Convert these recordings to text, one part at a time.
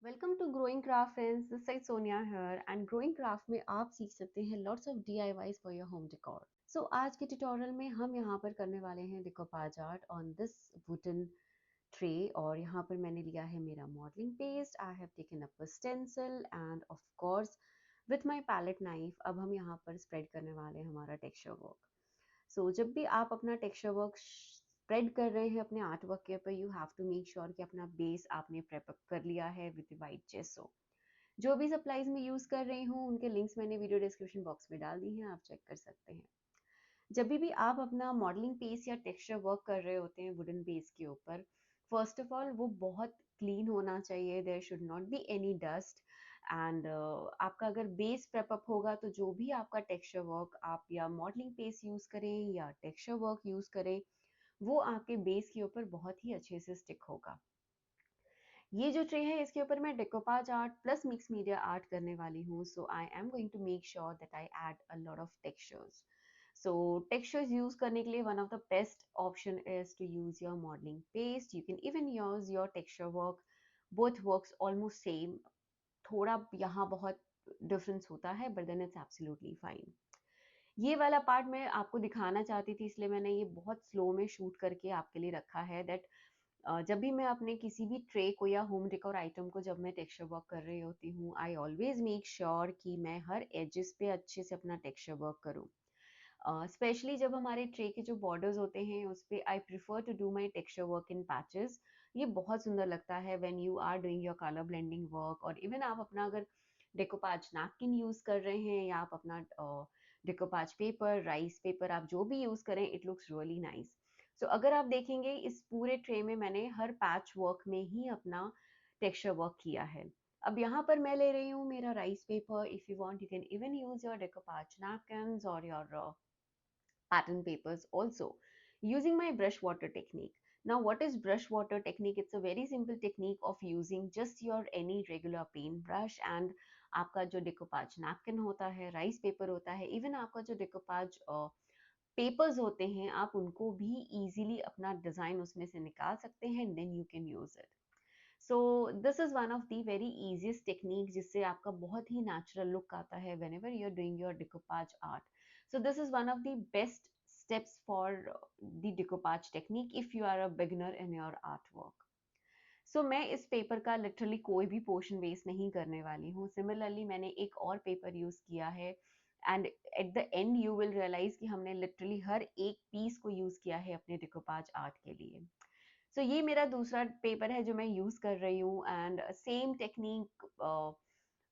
Welcome to Growing Craft friends, this side Sonia here and Growing Craft में आप सीख सकते हैं lots of DIYs for your home decor. So आज के ट्यूटोरियल में हम यहाँ पर करने वाले हैं decoupage art on this wooden tray. और यहाँ पर मैंने लिया है मेरा modelling paste, I have taken up a stencil and of course with my palette knife अब हम यहाँ पर स्प्रेड करने वाले हैं हमारा टेक्सचर वर्क। सो जब भी आप अपना टेक्सचर वर्क स्प्रेड कर रहे हैं अपने आर्ट वर्क के ऊपर, you have to make sure कि अपना बेस आपने प्रेप कर लिया है विद वाइट जेसो। जो भी सप्लाईज मैं यूज कर रही हूँ उनके लिंक्स मैंने वीडियो डिस्क्रिप्शन बॉक्स में डाल दी हैं, आप चेक कर सकते हैं। जब भी आप अपना मॉडलिंग पेस या टेक्सचर वर्क कर रहे होते हैं वुडन बेस के ऊपर, फर्स्ट ऑफ ऑल वो बहुत क्लीन होना चाहिए, there should not be any dust. And आपका अगर बेस प्रेप अप होगा तो जो भी आपका टेक्सचर वर्क आप या मॉडलिंग पेस यूज करें या टेक्सचर वर्क यूज करें, वो आपके बेस के ऊपर बहुत ही अच्छे से स्टिक होगा। ये जो ट्रे है इसके ऊपर मैं decoupage art plus mix media art करने वाली हूँ। So I am going to make sure that I add a lot of textures. So textures use करने के लिए one of the best option is to use your modelling paste. You can even use your texture work, both works almost same. थोड़ा यहाँ बहुत difference होता है but then it's absolutely fine. ये वाला पार्ट मैं आपको दिखाना चाहती थी इसलिए मैंने ये बहुत स्लो में शूट करके आपके लिए रखा है दैट जब भी मैं अपने किसी भी ट्रे को या होम डेकोर आइटम को जब मैं टेक्सचर वर्क कर रही होती हूँ, आई ऑलवेज मेक श्योर कि मैं हर एजेस पे अच्छे से अपना टेक्सचर वर्क करूँ। स्पेशली जब हमारे ट्रे के जो बॉर्डर्स होते हैं उस पे I prefer to do my texture work in patches. ये बहुत सुंदर लगता है when you are doing your colour blending work. और इवन आप अपना अगर डेकोपाज नैपकिन यूज कर रहे हैं या आप अपना डेकोपाज पेपर, राइस पेपर, आप जो भी यूज करें, इट लुक्स रियली नाइस। सो अगर आप देखेंगे इस पूरे ट्रे में मैंने हर पैच वर्क में ही अपना टेक्सचर वर्क किया है। अब यहाँ पर मैं ले रही हूँ मेरा rice paper. If you want you can even use your decoupage napkins और your pattern papers also using my brush water technique. Now what is brush water technique? It's a very simple technique of using just your any regular paint brush and आपका जो decoupage napkin होता है, rice paper होता है, even आपका जो decoupage papers होते हैं, आप उनको भी इजीली अपना डिजाइन उसमें से निकाल सकते हैं, then you can use it. So this is one of the very easiest technique जिससे आपका बहुत ही नेचुरल लुक आता है whenever you are doing your decoupage art. So this is one of the best steps for the decoupage technique if you are a beginner in your artwork. So मैं इस paper का literally कोई भी portion waste नहीं करने वाली हूँ। Similarly मैंने एक और पेपर यूज किया है and at the end you will realise कि हमने लिटरली हर एक पीस को यूज किया है अपने डिकोपाज आर्ट के लिए। सो ये मेरा दूसरा पेपर है जो मैं यूज कर रही हूँ and same technique,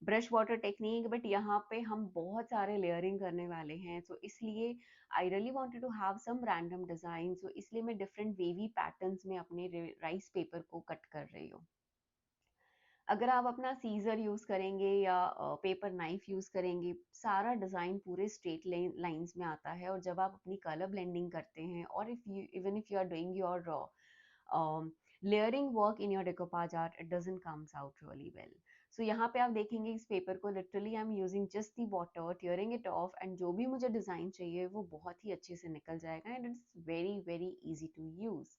brush water technique, but यहाँ पे हम बहुत सारे लेयरिंग करने वाले हैं। सो इसलिए I really wanted to have some random design. So इसलिए मैं डिफरेंट वेवी पैटर्न्स में अपने राइस पेपर को कट कर रही हूँ। अगर आप अपना सीजर यूज करेंगे या पेपर नाइफ यूज करेंगे, सारा डिजाइन पूरे स्ट्रेट लाइंस में आता है। और जब आप अपनी कलर ब्लेंडिंग करते हैं और if you even if you are doing your layering work in your decoupage art, it doesn't comes out really well. So यहाँ पे आप देखेंगे इस पेपर को literally I am using just the water, tearing it of and जो भी मुझे design चाहिए वो बहुत ही अच्छे से निकल जाएगा and it's very very easy to use.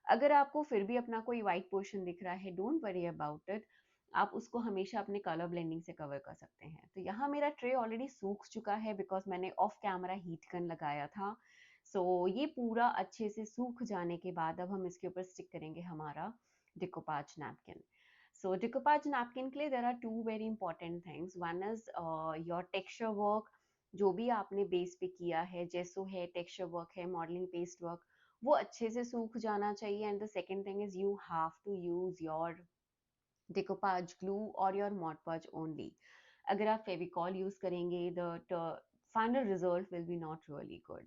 अगर आपको फिर भी अपना कोई वाइट पोर्शन दिख रहा है, डोंट वरी अबाउट इट, आप उसको हमेशा अपने कलर ब्लेंडिंग से कवर कर सकते हैं। तो यहाँ मेरा ट्रे ऑलरेडी सूख चुका है बिकॉज मैंने ऑफ कैमरा हीट गन लगाया था। सो ये पूरा अच्छे से सूख जाने के बाद अब हम इसके ऊपर स्टिक करेंगे हमारा डिकोपाज नैपकिन। सो डिकोपाज नैपकिन के लिए there are two very important things. One is your texture work, जो भी आपने बेस पे किया है, जैसो है, टेक्सचर वर्क है, मॉडलिंग पेस्ट वर्क, वो अच्छे से सूख जाना चाहिए। And the second thing is you have to use your decoupage glue or your Mod Podge only. अगर आप फेविकॉल यूज करेंगे the final result will be not really good.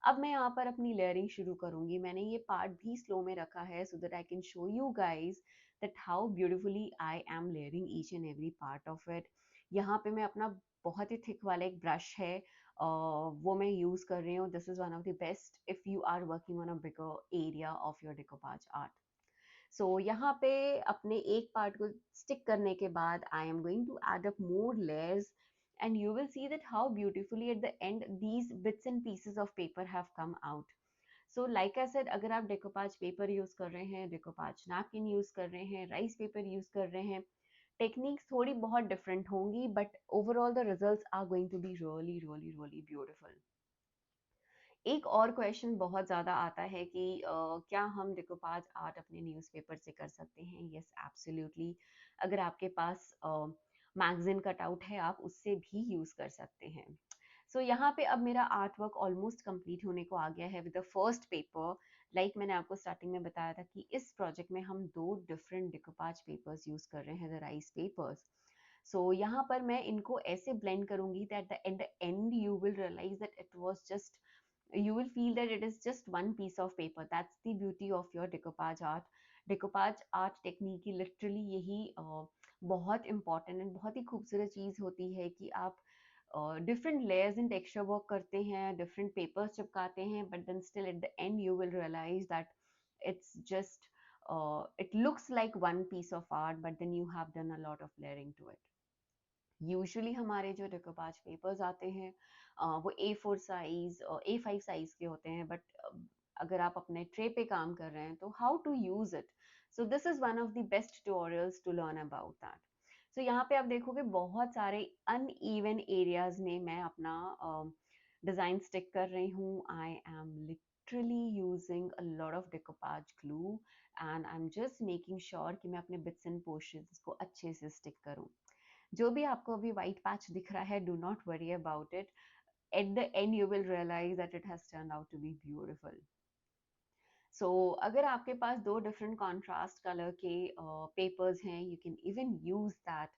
अब मैं यहाँ पर अपनी लेयरिंग शुरू करूंगी। मैंने ये पार्ट भी स्लो में रखा है so that I can show you guys that how beautifully I am layering each and every part of it. यहाँ पे मैं अपना बहुत ही थिक वाला एक ब्रश है, वो मैं यूज कर रही हूँ। This is one of the best if you are working on a bigger area of your decoupage art. So यहाँ पे अपने एक पार्ट को स्टिक करने के बाद I am going to add up more layers and you will see that how beautifully at the end these bits and pieces of paper have come out. So like I said, अगर आप decoupage paper use कर रहे हैं, decoupage napkin use कर रहे हैं, rice paper use कर रहे हैं, टेक्निक्स थोड़ी बहुत डिफरेंट होंगी, but overall the results are going to be really really really beautiful. एक और क्वेश्चन बहुत ज़्यादा आता है कि क्या हम डिकोपाज आर्ट अपने न्यूज़पेपर से कर सकते हैं? Yes, absolutely. अगर आपके पास मैगजीन कटआउट है, आप उससे भी यूज़ कर सकते हैं। सो यहाँ पे अब मेरा आर्ट वर्क ऑलमोस्ट कंप्लीट होने को आ गया है with the first paper. Like मैंने आपको स्टार्टिंग में बताया था कि इस प्रोजेक्ट में हम 2 डिफरेंट डिकोपाज पेपर्स यूज़ कर रहे हैं, द राइस पेपर्स। सो यहाँ पर मैं इनको ऐसे ब्लेंड करूँगी that the end you will realise that it was just, you will feel that it is just one piece of paper. That's the beauty of your decoupage art. decoupage art technique की literally यही बहुत important and बहुत ही खूबसूरत चीज़ होती है कि आप different layers in texture work करते हैं, different papers चिपकाते हैं, but then still at the end you will realize that it's just it looks like one piece of art, but then you have done a lot of layering to it. Usually हमारे जो डिकोपाज papers आते हैं वो A4 size और A5 size के होते हैं, but अगर आप अपने ट्रे पे काम कर रहे हैं तो how to use it, so this is one of the best tutorials to learn about that. So यहाँ पे आप देखोगे बहुत सारे अनइवन एरियाज में मैं अपना डिजाइन स्टिक कर रही हूँ। I am literally using a lot of decoupage glue and I am just making sure कि मैं अपने बिट्स एंड पोर्शंस को अच्छे से स्टिक करूँ। जो भी आपको अभी व्हाइट पैच दिख रहा है, do not worry about it. At the end you will realise that it has turn out to be beautiful. So अगर आपके पास 2 डिफरेंट कॉन्ट्रास्ट कलर के पेपर्स हैं, you can even use that.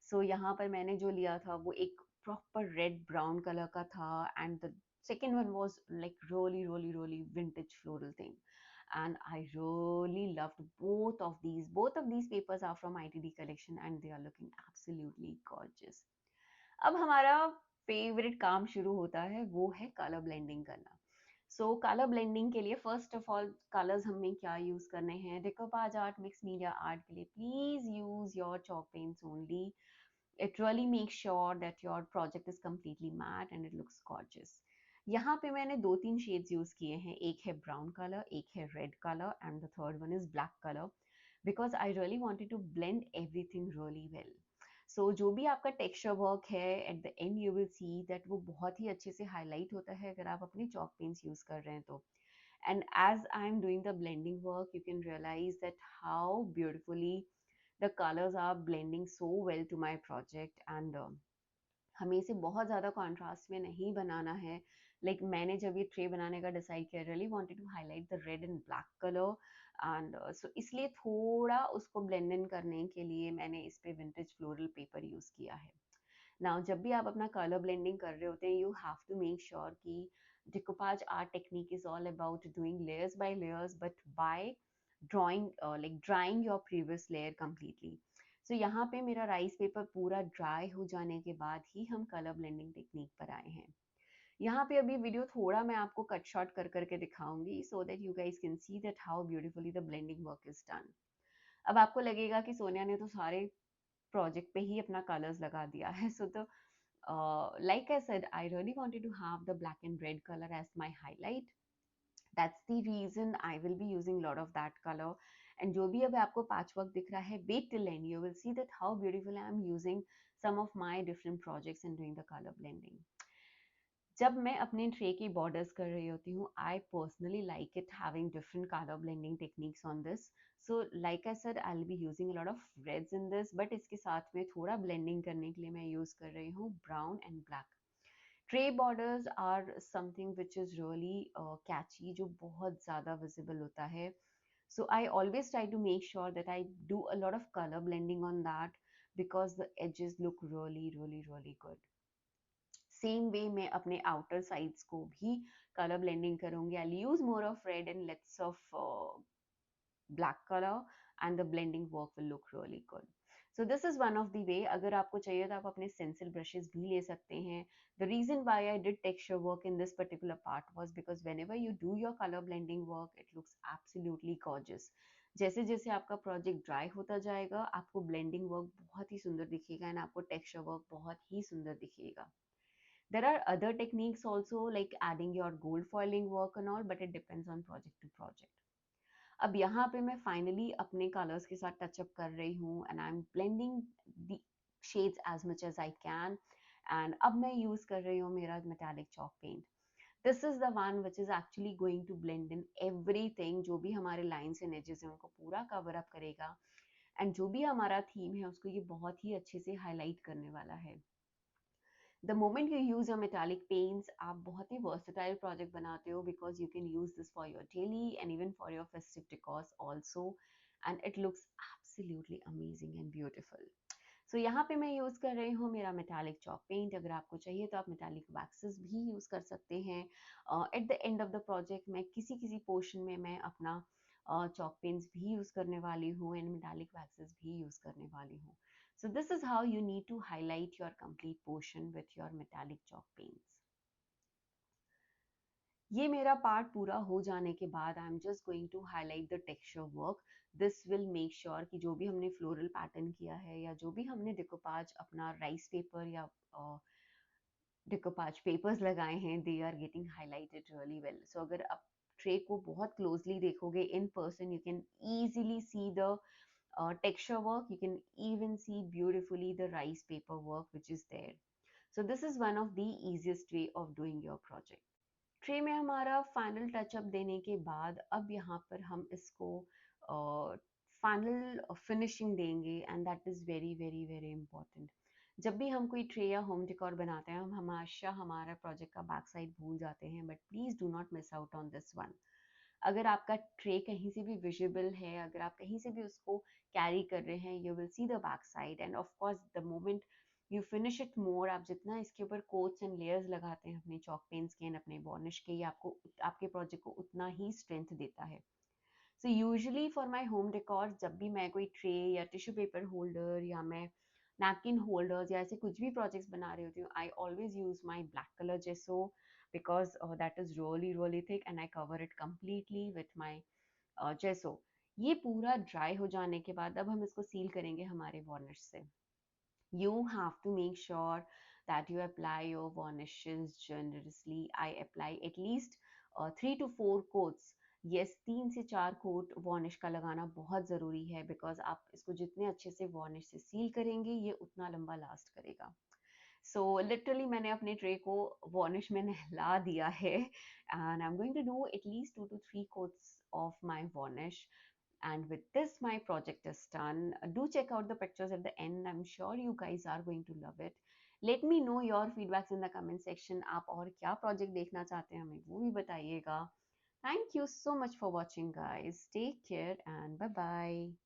So यहाँ पर मैंने जो लिया था वो एक प्रॉपर रेड ब्राउन कलर का था, and the second one was like really really really vintage floral thing, and I really loved both of these. Both of these papers are from ITD collection and they are looking absolutely gorgeous. अब हमारा favourite काम शुरू होता है, वो है colour blending करना। सो colour blending के लिए फर्स्ट ऑफ ऑल कलर्स हमें क्या यूज करने हैं? Decoupage art, mix media art के लिए please use your chalk paints only. It really makes sure that your project is completely matte and it looks gorgeous. यहाँ पे मैंने 2-3 शेड्स यूज किए हैं, एक है ब्राउन कलर, एक है red colour, and the third one is black colour, because I really wanted to blend everything really well. So जो भी आपका टेक्सचर वर्क है, at the end you will see that वो बहुत ही अच्छे से हाईलाइट होता है अगर आप अपने चॉक पेंट्स यूज कर रहे हैं तो। And as I'm doing the blending work, you can realize that how beautifully the colors are blending so well to my project. And हमें इसे बहुत ज़्यादा कॉन्ट्रास्ट में नहीं बनाना है। मैंने जब ये ट्रे बनाने का डिसाइड किया, really wanted to highlight the red and black colour, and so इसलिए थोड़ा उसको ब्लेंड इन करने के लिए मैंने इस पे विंटेज फ्लोरल पेपर यूज़ किया है। नाउ जब भी आप अपना कलर ब्लेंडिंग कर रहे होते हैं, you have to make sure कि decoupage art technique is all about doing layers by layers, but by drawing drying your previous layer completely. So यहाँ पे मेरा राइस पेपर पूरा ड्राई हो जाने के बाद ही हम कलर ब्लेंडिंग टेक्निक पर आए हैं। यहाँ पे अभी वीडियो थोड़ा मैं आपको कट शॉर्ट कर करके दिखाऊंगी, so that you guys can see that how beautifully the blending work is done. अब आपको लगेगा कि सोनिया ने तो सारे प्रोजेक्ट पे ही अपना कलर्स लगा दिया है। सो तो like I said, I really wanted to have the black and red color as my highlight. That's the reason I will be using a lot of that color. And जो भी अब आपको patchwork दिख रहा है, wait till end, you will see that how beautiful I am using some of my different projects and doing the color blending. जब मैं अपने ट्रे की बॉर्डर्स कर रही होती हूँ, I personally like it having different colour blending techniques on this. So like I said, I will be using a lot of reds in this, but इसके साथ में थोड़ा ब्लेंडिंग करने के लिए मैं यूज कर रही हूँ brown and black. Tray borders are something which is really catchy, जो बहुत ज़्यादा विजिबल होता है। So I always try to make sure that I do a lot of color blending on that, because the edges look really really really good. Same way मैं अपने outer sides को भी colour blending करूंगी। I use more of red and lots of black colour, and the blending work will look really good. So this is one of the way. अगर आपको चाहिए तो आप अपने stencil ब्रशेस भी ले सकते हैं। The reason why I did texture work in this particular part was because whenever you do your color blending work, it looks absolutely gorgeous. जैसे जैसे आपका प्रोजेक्ट ड्राई होता जाएगा, आपको ब्लेंडिंग वर्क बहुत ही सुंदर दिखेगा, एंड आपको टेक्सचर वर्क बहुत ही सुंदर दिखेगा। There are other techniques also, like adding your gold foiling work and all, but it depends on project to project. अब यहाँ पे मैं फाइनली अपने कलर्स के साथ टचअप कर रही हूँ, and I M blending shades as much as I can. And अब मैं use कर रही हूँ मेरा metallic chalk paint. This is the one which is actually going to blend in everything. जो भी हमारे lines and edges हैं उनको पूरा cover up करेगा, and जो भी हमारा theme है उसको ये बहुत ही अच्छे से highlight करने वाला है. The moment you use your metallic paints, आप बहुत ही versatile project बनाते हो, because you can use this for your daily and even for your festive decors also, and it looks absolutely amazing and beautiful. So यहाँ पे मैं use कर रही हूँ मेरा मेटालिक चॉक पेंट. अगर आपको चाहिए तो आप मेटालिक वैक्सेस भी यूज़ कर सकते हैं. Eight the end of the project मैं किसी किसी पोर्शन में मैं अपना चॉक पेंट्स भी यूज़ करने वाली हूँ एंड मेटालिक वैक्सेस भी यूज़ करने वाली हूँ. So this is how you need to highlight your complete portion with your metallic chalk paints. ये मेरा पार्ट पूरा हो जाने के बाद I am just going to highlight the texture work. This will make sure कि जो भी हमने फ्लोरल पैटर्न किया है या जो भी हमने डिकोपाज अपना राइस पेपर या डिकोपाज पेपर्स लगाए हैं, they are getting highlighted really well. So अगर आप ट्रे को बहुत क्लोजली देखोगे in person, you can easily see the texture work. You can even see beautifully the rice paper work which is there. So this is one of the easiest way of doing your project. Tray में हमारा final touch-up देने के बाद अब यहाँ पर हम इसको फाइनल फिनिशिंग देंगे, and that is very very very important. जब भी हम कोई ट्रे या होम डेकोर बनाते हैं हम हमेशा हमारा प्रोजेक्ट का बैक साइड भूल जाते हैं, but please do not miss out on this one. अगर आपका ट्रे कहीं से भी विजिबल है, अगर आप कहीं से भी उसको कैरी कर रहे हैं, you will see the back side. And of course the moment you finish it more, आप जितना इसके ऊपर कोट्स एंड लेयर्स लगाते हैं अपने चॉक पेंट्स के एंड अपने वार्निश के, ये आपको आपके प्रोजेक्ट को उतना ही स्ट्रेंथ देता है. So usually for my home decor, जब भी मैं कोई ट्रे या टिश्यू पेपर होल्डर या मैं नैपकिन होल्डर्स या ऐसे कुछ भी प्रोजेक्ट्स बना रही होती हूँ, I always use my black colour जेसो, because that is really thick and I cover it completely with my जेसो. ये पूरा ड्राई हो जाने के बाद अब हम इसको सील करेंगे हमारे वार्निश से. You have to make sure that you apply your varnishes generously. I apply at least 3 to 4 coats. Yes, 3 से 4 कोट वार्निश का लगाना बहुत ज़रूरी है, बिकॉज आप इसको जितने अच्छे से वार्निश से सील करेंगे ये उतना लंबा लास्ट करेगा. सो लिटरली मैंने अपने ट्रे को वार्निश में नहला दिया है, and I am going to do at least 2 to 3 coats of my varnish. And with this, my project is done. Do check out the pictures at the end. I'm sure you guys are going to love it. Let me know your feedbacks in the comment section. आप और क्या project देखना चाहते हैं हमें वो भी बताइएगा. Thank you so much for watching, guys. Take care and bye bye.